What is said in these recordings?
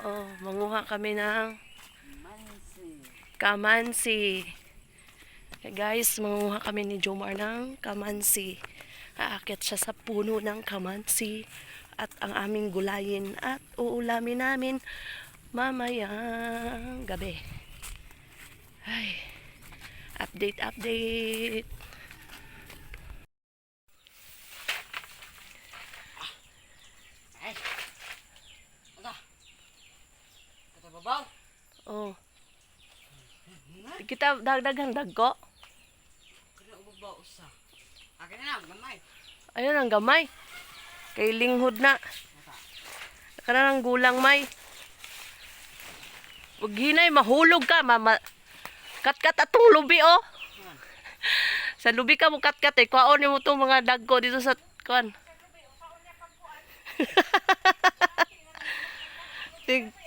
Oh, manguha kami ng Mansi. kamansi. Okay, guys, manguha kami ni Jomar ng kamansi. Aakyat siya sa puno ng kamansi at ang aming gulayin at uulamin namin mamayang gabi. Ay, update. Ay. Ano? Kata babaw? Oh. Kita dagdagang dagko. Kana babaw usa. Akin na lang, gamay. Ayun ang gamay. Kay linghod na. Mata. Kana ng gulang may. Wag hinay mahulog ka, mama. Kat-kat atong lubi oh. Sa lubi ka mo kat-kat eh. Kuhaon mo itong mga dagko dito sa kuan.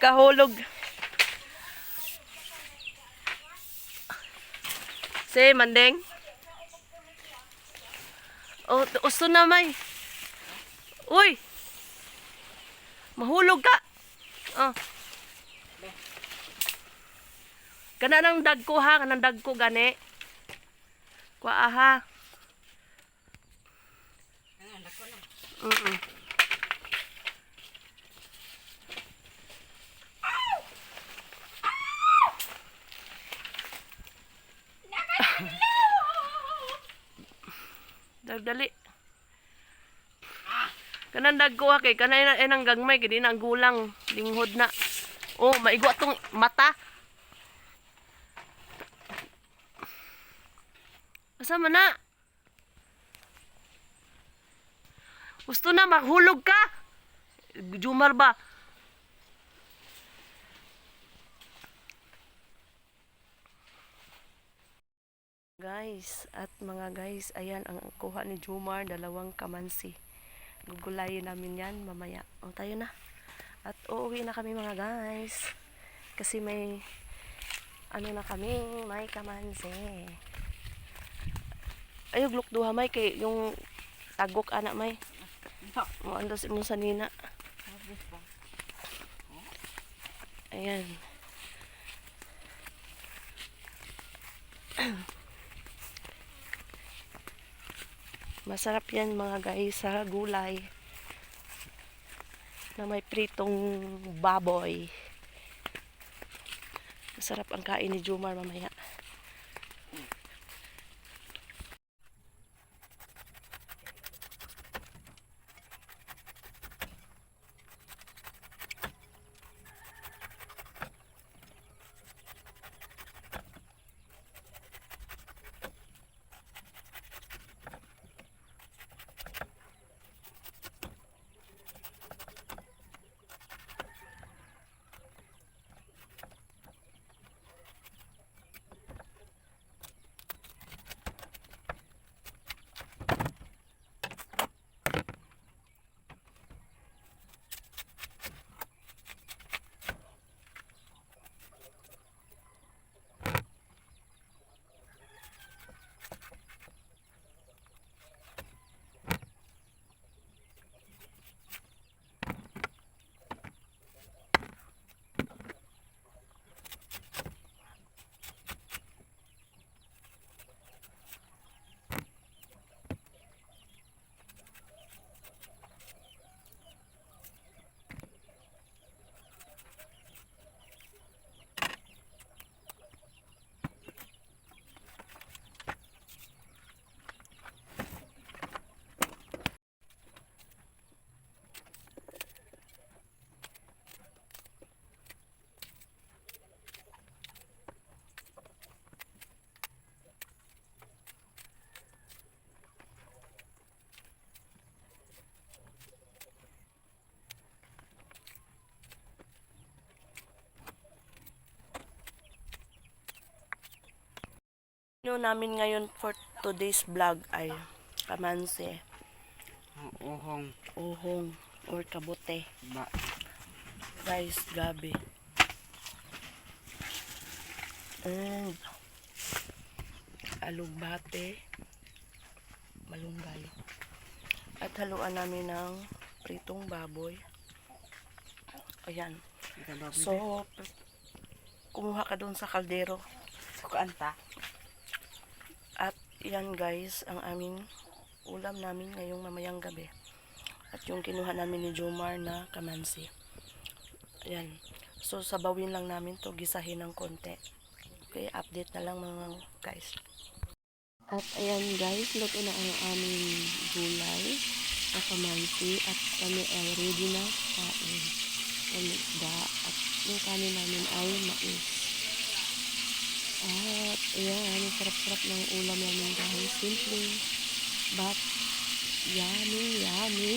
Kahulog. Si Mandeng. Oh, usto na may. Uy. Mahulog ka. Oh. Kana nang dagko ha, kanang dagko gani. Kuha ha. Kana dako na. Dagdali. Kanang dagko ha kay kanay nang gagmay kay di na ang gulang linghod na. Oh, maigo atong mata. Asa man na? Gusto na maghulog ka? Jumar ba? Guys, at mga guys, ayan ang kuha ni Jumar, dalawang kamansi. Gugulayin namin yan mamaya. O, tayo na. At uuwi na kami mga guys. Kasi may, ano na kami, may kamansi. Ayog lukduha may kay yung tagok anak may. Mo andos mo sa nina. Ayan. Masarap yan mga guys sa gulay na may pritong baboy. Masarap ang kain ni Jomar mamaya. Ano namin ngayon for today's vlog ay kamansi, Uhong. uhong, or kabote. Ba. Rice, gabi. And alugbate, malunggay. At haluan namin ng pritong baboy. Ayan. Ika ba, So, kumuha ka doon sa kaldero. kuanta. At yan guys, ang aming ulam namin ngayong mamayang gabi. At yung kinuha namin ni Jomar na kamansi. Ayan. So, sabawin lang namin to, gisahin ng konti. Okay, update na lang mga guys. At ayan guys, luto na ang aming gulay na kamansi at kami ay ready na kain. Ang isda at yung kanin namin ay mais. At ayan, sarap-sarap ng ulam namin guys. Simple, but yummy, yummy.